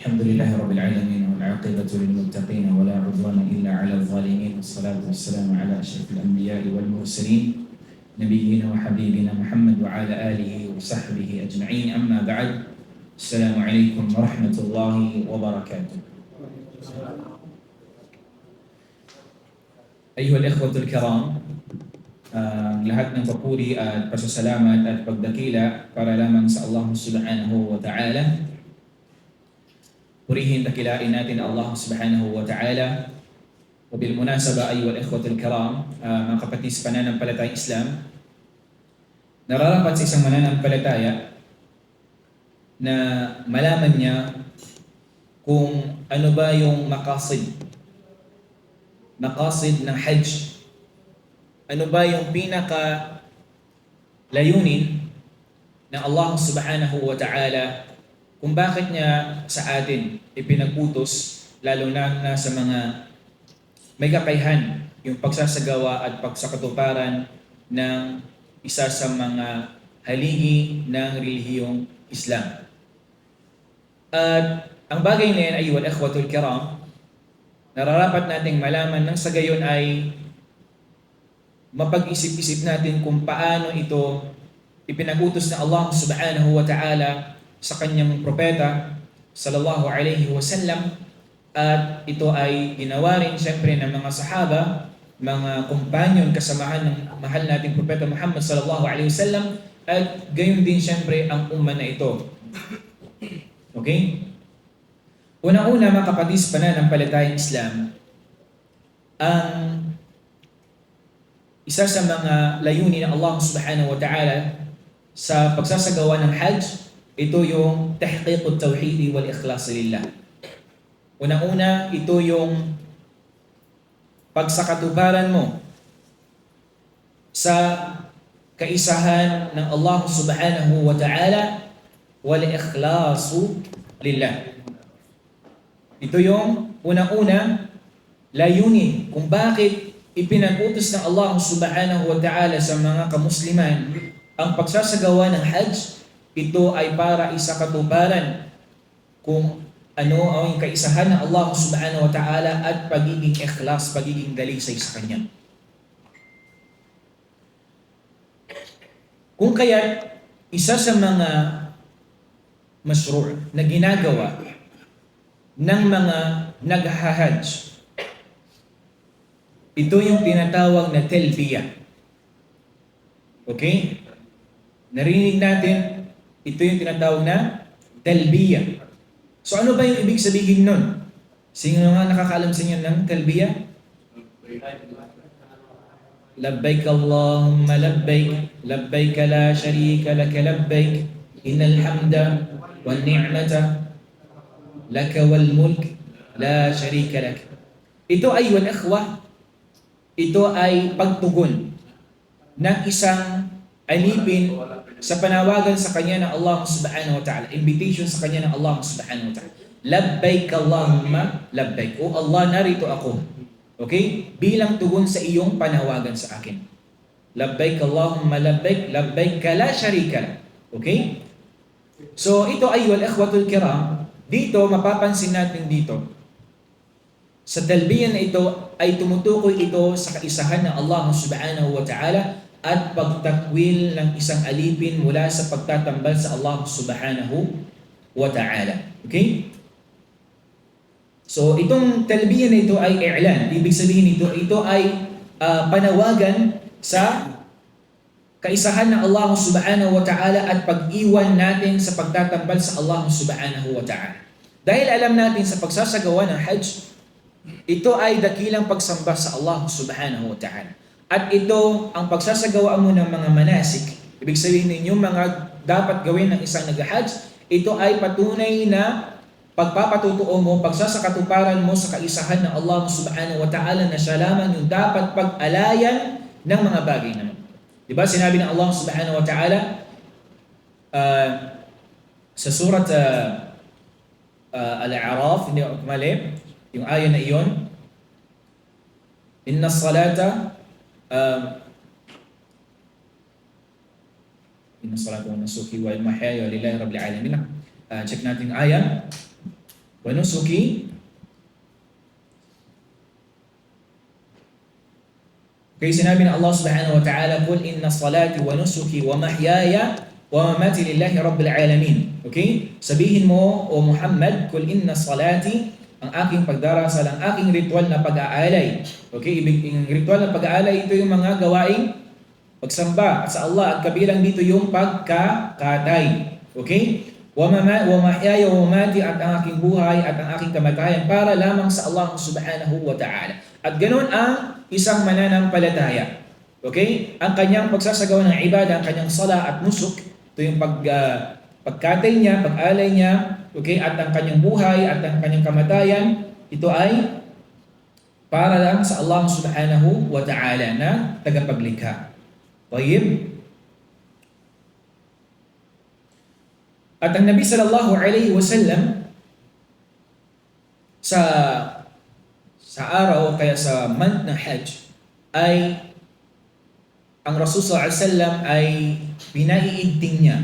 الحمد لله رب العالمين والعاقبة للمتقين ولا عدوان إلا على الظالمين والصلاة والسلام على أشرف الأنبياء والمرسلين نبينا وحبيبنا محمد وعلى آله وصحبه أجمعين. أما بعد، السلام عليكم ورحمة الله وبركاته. أيها الإخوة الكرام, lahat ng papuri at pasasalamat at pagdakila para lamang sa Allah subhanahu wa ta'ala. Purihin dakilain natin Allah subhanahu wa ta'ala. O bil munasaba, ayyuhal ikhwatul kiram, mga kapatid sa pananampalatayang Islam, nararapat sa isang mananampalataya na malaman niya kung ano ba yung maqasid ng Hajj. Ano ba yung pinaka layunin ng Allah subhanahu wa ta'ala, kung bakit niya sa atin ipinagputos, lalo na sa mga may kakayahan, yung pagsasagawa at pagsakatuparan ng isa sa mga haligi ng relihiyong Islam. At ang bagay na yan, ayyuhal ikhwatul kiram, nararapat nating malaman nang sa gayon ay mapag-isip-isip natin kung paano ito ipinag-utos na Allah subhanahu wa ta'ala sa kanyang propeta sallallahu alaihi wasallam, at ito ay ginawa rin siyempre ng mga sahaba, mga kumpanyon, kasamahan ng mahal nating propeta Muhammad sallallahu alaihi wasallam, at gayon din siyempre ang umma na ito. Okay? Una-una, mga kapatid sa pananampalatayang Islam, ang isa sa mga layunin ng Allah subhanahu wa ta'ala sa pagsasagawa ng Hajj, ito yung tahqiqut tawhid wal ikhlas lillah. Unang-una, ito yung pagsakatuparan mo sa kaisahan ng Allah subhanahu wa ta'ala wal ikhlasu lillah. Ito yung unang-una layunin kung bakit ipinag-utos ng Allah subhanahu wa ta'ala sa mga kamusliman ang pagsasagawa ng Hajj. Ito ay para isakatuparan kung ano ang kaisahan ng Allah subhanahu wa ta'ala at pagiging ikhlas, pagiging dalisay sa Kanya. Kung kaya isa sa mga mashru' na ginagawa ng mga nag-hajj, ito yung tinatawag na talbiyah. Okay? Narinig natin, ito yung tinatawag na talbiyah. So ano ba yung ibig sabihin nun? Sino nga nakakaalam sa inyo ng talbiyah? Labbaik Allahumma labbaik, labbaik la sharika laka labbaik, innal hamda wan ni'mata laka wal mulk la sharika lak. Ito ay wal ikhwah, ito ay pagtugon ng isang alipin sa panawagan sa kanya ng Allah subhanahu wa ta'ala, invitation sa kanya ng Allah subhanahu wa ta'ala. Labbaik Allahumma labbaik. O Allah, narito ako. Okay? Bilang tugon sa iyong panawagan sa akin. Labbaik Allahumma labbaik, labbaik la sharika lak. Okay? So ito ay wal ikhwatul kiram, dito mapapansin natin dito sa talbiyan na ito ay tumutukoy ito sa kaisahan ng Allah subhanahu wa ta'ala at pagtakwil ng isang alipin mula sa pagtatambal sa Allah subhanahu wa ta'ala. Okay? So itong talbiyan na ito ay i'lan. Ibig sabihin ito ay panawagan sa kaisahan ng Allah subhanahu wa ta'ala at pag-iwan natin sa pagtatambal sa Allah subhanahu wa ta'ala. Dahil alam natin sa pagsasagawa ng Hajj, ito ay dakilang pagsamba sa Allah subhanahu wa ta'ala. At ito ang pagsasagawa mo ng mga manasik. Ibig sabihin ninyo, mga dapat gawin ng isang nag-Hajj, ito ay patunay na pagpapatutuo mo, pagsasakatuparan mo sa kaisahan ng Allah subhanahu wa ta'ala na siya lamang yung dapat pag-alayan ng mga bagay naman. Diba sinabi ng Allah subhanahu wa ta'ala sa surat Al-A'raf, hindi ako mali, yung aya na iyon, inna salata inna salata wa nusuki wa mahyaya lillahi rabbil alamin. Check natin aya. wa nusuki. Kaya sinabi ng Allah subhanahu wa ta'ala, "Qul inna salati wa nusuki wa mahyaya wa mamati lillahi rabbil alamin." Okay? Sabihin mo, O Muhammad, "Qul inna salati," ang aking pagdarasal, ang aking ritual na pag-aalay. Okay? Yung ritual na pag-aalay, ito yung mga gawaing pagsamba sa Allah, at kabilang dito yung pagkakatay. Okay? Wa mahyaya wa mamati, at ang aking buhay at ang aking kamatayan para lamang sa Allah subhanahu wa ta'ala. At ganun ang isang mananampalataya. Okay? Ang kanyang pagsasagawa ng ibada, ang kanyang sala at nusuk, ito yung pagkatay niya, pag-alay niya, okay? At ang kanyang buhay at ang kanyang kamatayan, ito ay para lang sa Allah subhanahu wa ta'ala na tagapaglikha. Tayyib? At ang Nabi sallallahu alaihi wasallam sa araw o kaya sa month ng Hajj ay ang Rasul sallallahu alaihi wasallam ay pinaiigting niya.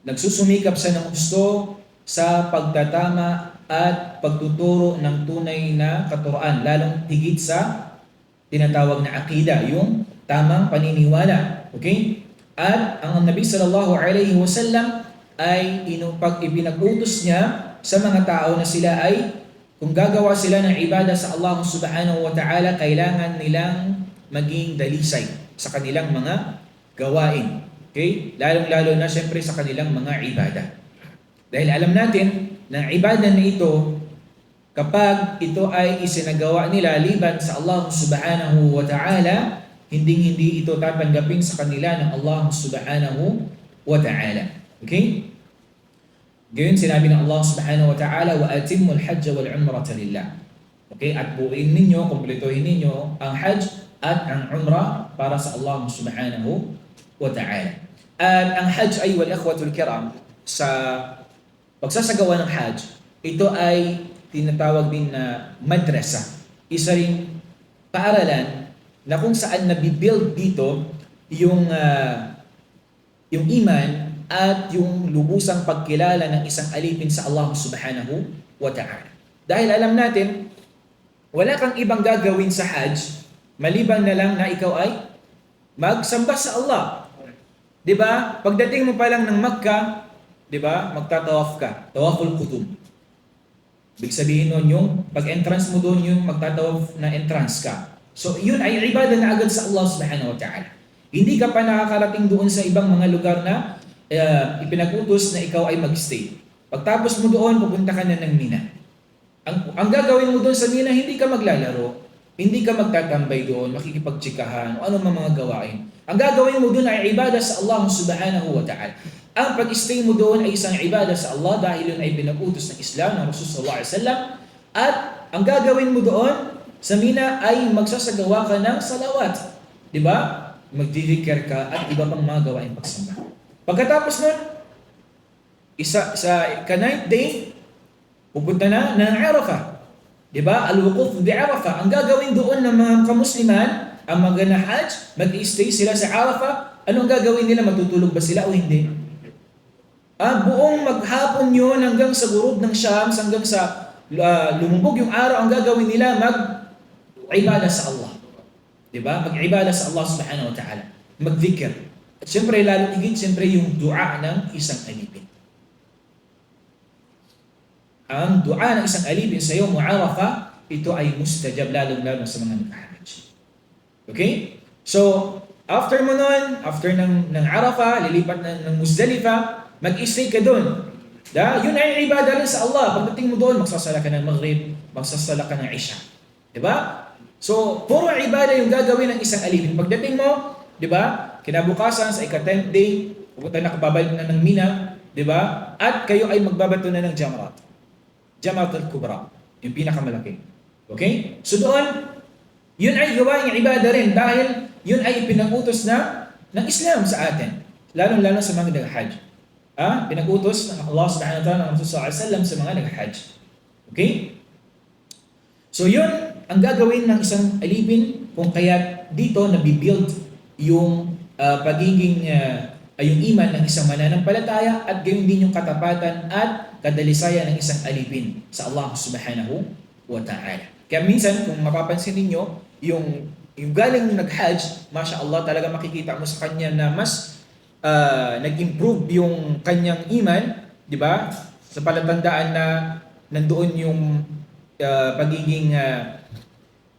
Nagsusumikap siya ng gusto sa pagtatama at pagtuturo ng tunay na katuruan, lalong higit sa tinatawag na akida, yung tamang paniniwala. Okay? At ang Nabi sallallahu alaihi wasallam ay ipinag-utos niya sa mga tao na sila ay kung gagawa sila ng ibada sa Allah subhanahu wa ta'ala, kailangan nilang maging dalisay sa kanilang mga gawain. Okay? Lalong-lalo na siyempre sa kanilang mga ibada. Dahil alam natin na ang ibada na ito, kapag ito ay isinagawa nila liban sa Allah subhanahu wa ta'ala, hindi ito tatanggapin sa kanila ng Allah subhanahu wa ta'ala. Okay? Gayon sinabi ng Allah subhanahu wa ta'ala, "Wa atimmul hajj wal umrata lillah." Okay? At buuin ninyo, kumpletuhin ninyo ang hajj at ang umrah para sa Allah subhanahu wa ta'ala. At ang hajj ay, wal ikhwatul kiram, sa pagsasagawa ng hajj, ito ay tinatawag din na madrasa. Isa ring paaralan na kung saan nabibuild dito yung iman at yung lubusang pagkilala ng isang alipin sa Allah subhanahu wa ta'ala. Dahil alam natin, wala kang ibang gagawin sa hajj maliban na lang na ikaw ay magsamba sa Allah. 'Di ba? Pagdating mo pa lang ng Makkah, 'di ba? Magtatawaf ka, tawaful qudum. Ibig sabihin nun yung pag-entrance mo doon, yung magtatawaf na entrance ka. So yun ay ibada na agad sa Allah subhanahu wa ta'ala. Hindi ka pa nakakarating doon sa ibang mga lugar na ipinag-utos na ikaw ay mag-stay. Pagtapos mo doon, pupunta ka na ng Mina. Ang gagawin mo doon sa Mina, hindi ka maglalaro, hindi ka magtatambay doon, makikipagtsikahan, o ano mga gawain. Ang gagawin mo doon ay ibada sa Allah subhanahu wa ta'ala. Ang pag-stay mo doon ay isang ibada sa Allah dahil yun ay pinag-utos ng Islam ng Rasul sallallahu alaihi wasallam. At ang gagawin mo doon sa Mina ay magsasagawa ka ng salawat. 'Di ba? Magdidikir ka at iba pang mga gawain pagsamba. Pagkatapos nun, sa ka-9th day, pupunta na ng Arafah. 'Di ba? Al-wuquf bi Arafah. Ang gagawin doon ng mga kamusliman, ang mga na-hajj, mag-stay sila sa Arafah. Anong gagawin nila? Matutulog ba sila o hindi? Buong maghapon yun hanggang sa gurub ng Shams, hanggang sa lumubog yung araw, ang gagawin nila mag-ibada sa Allah. 'Di ba? Mag-ibada sa Allah subhanahu wa ta'ala. Mag-dhikr. At siyempre, lalo higit, siyempre yung dua ng isang alipin. Ang dua ng isang alipin sa Yawm Arafah, ito ay mustajab, lalo sa mga nag-hajj. Okay? So, after mo nun, after ng Arafah, lilipat ng Muzdalifah, mag-stay ka doon. Yun ay ibada rin sa Allah. Pagdating mo doon, magsasala ka ng Maghrib, magsasala ka ng Isha. Diba? So, puro ibada yung gagawin ng isang alipin. Pagdating mo, diba? Kinabukasan sa ika-10th day, pupunta na kababalik na ng Mina, diba? At kayo ay magbabato na ng Jamrat. Jamrat al-Kubra. Yung pinakamalaki. Okay? So doon, yun ay gawain ng ibada rin dahil yun ay pinag-utos ng Islam sa atin. Lalo sa mga nag-hajj. Pinag-utos ng Allah subhanahu wa ta'ala ng Rasul sallallahu alaihi wasallam sa mga nag-hajj. Okay? So yun ang gagawin ng isang alipin kung kaya dito nabibuild yung pagiging ay yung iman ng isang mananampalataya at gayon din yung katapatan at kadalisayan ng isang alipin sa Allah subhanahu wa ta'ala. Kaya minsan, kung mapapansin ninyo, yung galing nag-Hajj, Masya Allah, talaga makikita mo sa kanya na mas nag-improve yung kanyang iman, di ba? Sa palatandaan na nandoon yung pagiging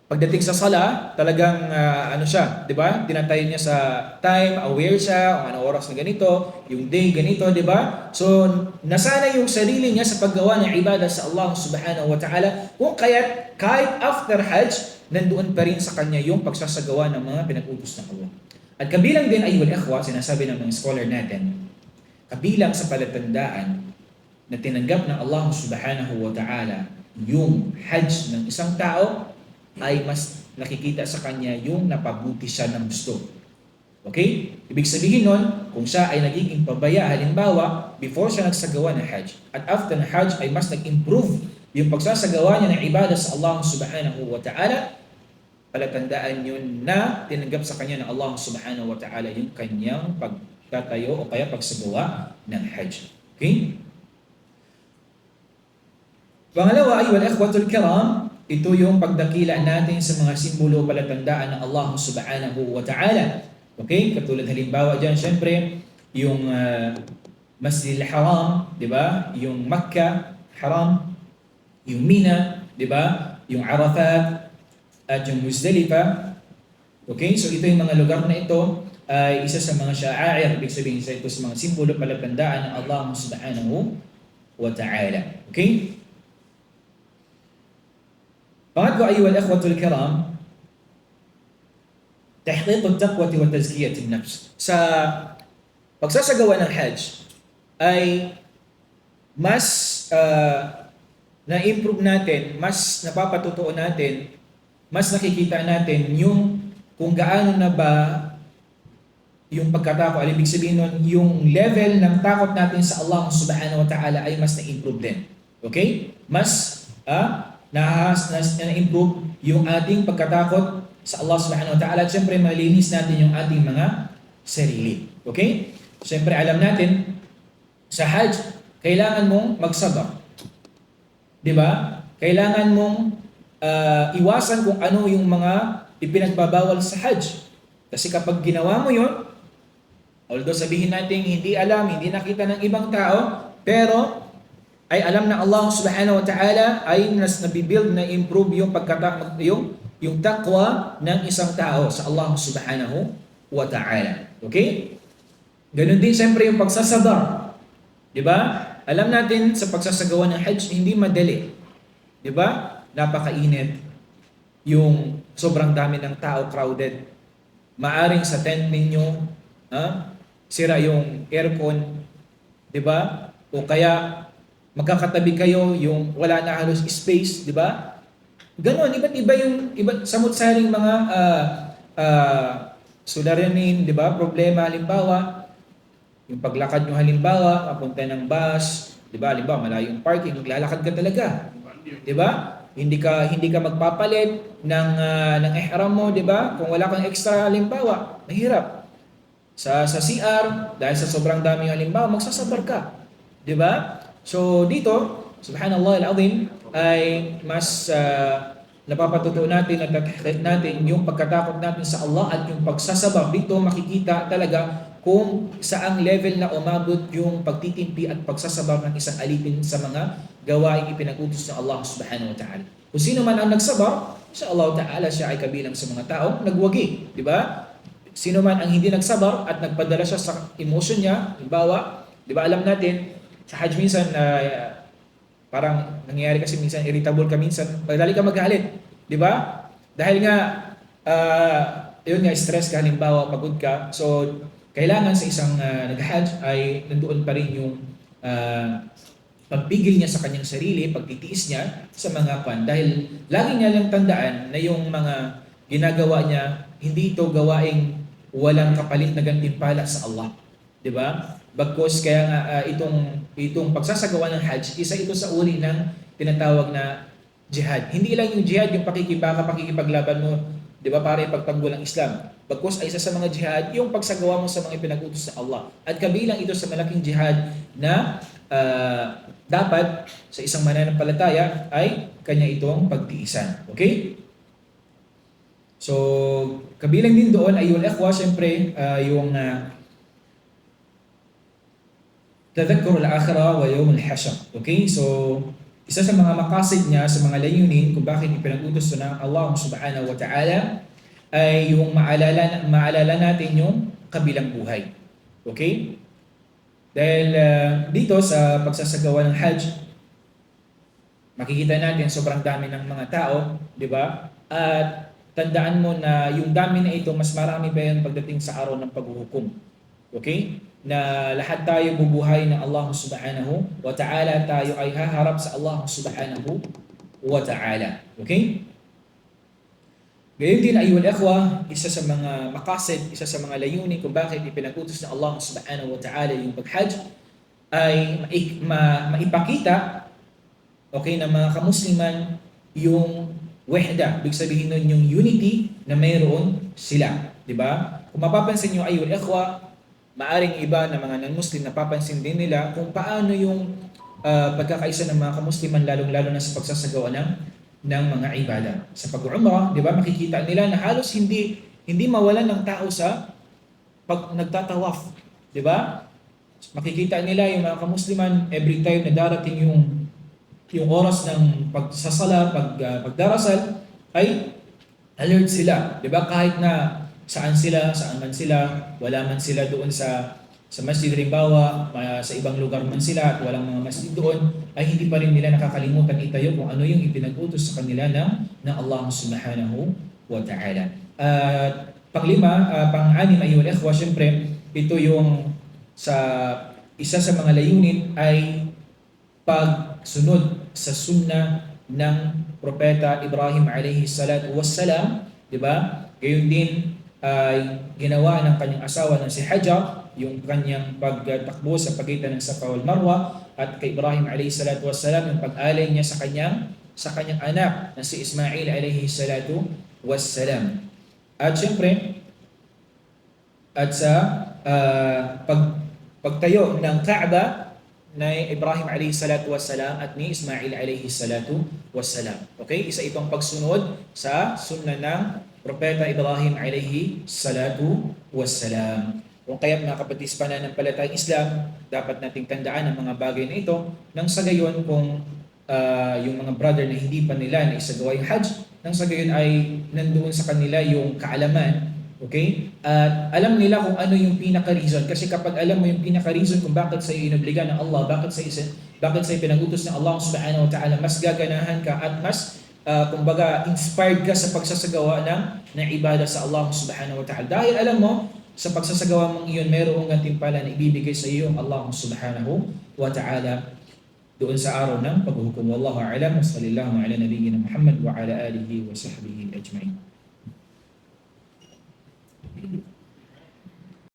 pagdating sa sala, talagang ano siya, 'di ba? Tinatayo niya sa time, aware siya kung anong oras na ganito, yung day ganito, 'di ba? So, nasana yung sarili niya sa paggawa ng ibadah sa Allah Subhanahu wa Ta'ala. Kung kahit after Hajj, nandoon pa rin sa kanya yung pagsasagawa ng mga pinag-utos ng Allah. At kabilang din ay ikhwa, sinasabi ng mga scholar natin, kabilang sa palatandaan na tinanggap ng Allah Subhanahu wa Ta'ala yung Hajj ng isang tao, ay mas nakikita sa kanya yung napabuti siya ng gusto. Okay? Ibig sabihin nun, kung siya ay nagiging pabaya, halimbawa, before siya nagsagawa ng Hajj, at after ng Hajj ay mas nag-improve yung pagsasagawa niya ng ibadah sa Allah Subhanahu wa Ta'ala, palatandaan yun na tinanggap sa kanya ng Allah Subhanahu wa Ta'ala yung kanyang pagtatayo o kaya pagsagawa ng Hajj. Okay? Pangalawa ay wal ikhwatul kiram, ito yung pagdakila natin sa mga simbolo palatandaan ng Allah Subhanahu wa Ta'ala. Okay? Katulad halimbawa dyan, syempre, yung Masjidil Haram, di ba? Yung Makkah, Haram, yung Mina, di ba? Yung Arafat, at yung Muzdalifah. Okay? So ito yung mga lugar na ito ay isa sa mga sha'air, ibig sabihin sa ito sa mga simbolo palatandaan ng Allah Subhanahu wa Ta'ala. Okay? Pangatlo ay wal ikhwatul kiram, tahqiq at-taqwa wa tazkiyat an-nafs. Sa pagsasagawa ng Hajj ay mas na-improve natin, mas napapatutuo natin, mas nakikita natin yung kung gaano na ba yung pagkatakot. Ibig sabihin nun, yung level ng takot natin sa Allah Subhanahu wa Ta'ala ay mas na-improve din. Okay? Mas na-improve yung ating pagkatakot sa Allah Subhanahu wa Ta'ala. At syempre, malinis natin yung ating mga sarili. Okay? Syempre, alam natin, sa Hajj, kailangan mong magsabar. Diba? Kailangan mong iwasan kung ano yung mga ipinagbabawal sa Hajj. Kasi kapag ginawa mo yun, although sabihin natin hindi alam, hindi nakita ng ibang tao, pero ay alam na Allah Subhanahu wa Ta'ala ay nabibuild na improve yung yung taqwa ng isang tao sa Allah Subhanahu wa Ta'ala. Okay? Ganun din siyempre yung pagsasabar. 'Di ba? Alam natin sa pagsasagawa ng Hajj hindi madali. 'Di ba? Napakainit. Yung sobrang dami ng tao, crowded. Maaring sa tent ninyo, sira yung aircon, 'di ba? O kaya magkakatabi kayo, yung wala na halos space, di ba? Ganon, iba't iba yung samut-saring mga suliranin, di ba? Problema, halimbawa, yung paglakad nyo halimbawa, papunta ng bus, di ba? Halimbawa, malayo yung parking, maglalakad ka talaga. Di ba? Hindi ka magpapalit ng ihram mo, di ba? Kung wala kang extra halimbawa, mahirap. Sa CR, dahil sa sobrang daming halimbawa, magsasabar ka. Di ba? So dito, subhanallah al-azim, ay mas napapatutuo natin at natahqiq natin yung pagkatakot natin sa Allah at yung pagsasabak. Dito makikita talaga kung saang level na umabot yung pagtitimpi at pagsasabak ng isang alipin sa mga gawaing ipinag-utos ng Allah Subhanahu wa Ta'ala. Kung sino man ang nagsabar, sa Allah Ta'ala siya ay kabilang sa mga taong nagwagi. Di ba? Sino man ang hindi nagsabar at nagpadala siya sa emotion niya, halimbawa, di ba alam natin, sa Hajj minsan, parang nangyayari kasi minsan, irritable ka minsan, madali ka magalit. Di ba? Dahil nga, yun nga, stress ka, halimbawa, pagod ka. So, kailangan sa isang nag-Hajj ay nandoon pa rin yung pagpigil niya sa kanyang sarili, pagtitiis niya sa mga kwan. Dahil lagi niya lang tandaan na yung mga ginagawa niya, hindi ito gawaing walang kapalit na gantimpala sa Allah. Di ba? Bagkus kaya nga itong pagsasagawa ng Hajj, isa ito sa uri ng tinatawag na jihad. Hindi lang yung jihad, yung pakikibaka, pakikipaglaban mo di ba, para ipagtanggol ang Islam. Bagkus ay isa sa mga jihad yung pagsagawa mo sa mga ipinag-utos ng Allah. At kabilang ito sa malaking jihad na dapat sa isang mananampalataya ay kanya itong pagtiisan. Okay? So, kabilang din doon ay yung ikhwa, syempre, yung tadhakkur al-akhirah wa yawm al-hashr. Okay? So, isa sa mga makasid niya, sa mga layunin kung bakit ipinag-utos na Allah subhanahu wa ta'ala ay yung maalala natin yung kabilang buhay. Okay? Dahil dito sa pagsasagawa ng Hajj, makikita natin sobrang dami ng mga tao, di ba? At tandaan mo na yung dami na ito, mas marami pa yan pagdating sa araw ng paghuhukom. Okay? Na lahat tayo bubuhay ng Allah subhanahu wa ta'ala, tayo ay haharap sa Allah subhanahu wa ta'ala. Okay? Gayon din ayul ikhwa, isa sa mga makasid, isa sa mga layunin kung bakit ipinag-utos ng Allah subhanahu wa ta'ala yung pag-hajj ay maipakita, okay, ng mga kamusliman yung wahda, ibig sabihin nun yung unity na mayroon sila, di ba? Kung mapapansin nyo ayul ikhwa, maaring iba na mga non-Muslim napapansin din nila kung paano yung pagkakaisa ng mga kamusliman lalong-lalo na sa pagsasagawa ng mga ibada. Sa pag-umrah, di ba, makikita nila na halos hindi mawalan ng tao sa pag nagtatawaf, di ba? Makikita nila yung mga kamusliman every time na darating yung oras ng pagsasala, pagdarasal, ay alert sila, di ba? Kahit na saan man sila, wala man sila doon sa masjid rimbawa, sa ibang lugar man sila at walang mga masjid doon, ay hindi pa rin nila nakakalimutan itayo kung ano yung ipinag-utos sa kanila ng Allah subhanahu wa ta'ala. Panglima, pang-anim ay yung ikhwa, syempre, ito yung isa sa mga layunin ay pagsunod sa sunnah ng Propeta Ibrahim alayhi salatu wassalam, di ba? Gayon din ay ginawa ng kanyang asawa na si Hajar, yung kanyang pagtakbo sa pagitan ng Safa wal Marwa, at kay Ibrahim alayhi salatu wassalam yung pag-alay niya sa kanyang anak na si Ismail alayhi salatu wassalam. At syempre, at sa pagtayo ng Kaaba na Ibrahim alayhi salatu wassalam at ni Ismail alayhi salatu wassalam. Okay? Isa itong pagsunod sa sunnah ng Propeta Ibrahim alayhi salatu wassalam. Kung kaya't mga kapatid pananampalatayang Islam, dapat nating tandaan ang mga bagay na ito nang sa gayon kung yung mga brother na hindi pa nila na isagawa yung Hajj, nang sa gayon ay nandoon sa kanila yung kaalaman, okay? At alam nila kung ano yung pinaka-reason. Kasi kapag alam mo yung pinaka-reason kung bakit sa'yo inobliga ng Allah, bakit sa'yo pinag-utos ng Allah subhanahu wa ta'ala, mas gaganahan ka at mas kumbaga inspired ka sa pagsasagawa ng ibada sa Allah subhanahu wa ta'ala. Dahil alam mo, sa pagsasagawa mong iyon, mayroong gantimpala na ibibigay sa iyo ang Allah subhanahu wa ta'ala doon sa araw ng paghuhukom. Wallahu a'lam. Sallallahu ala nabiyyina Muhammad wa ala alihi wa sahbihi ajma'in.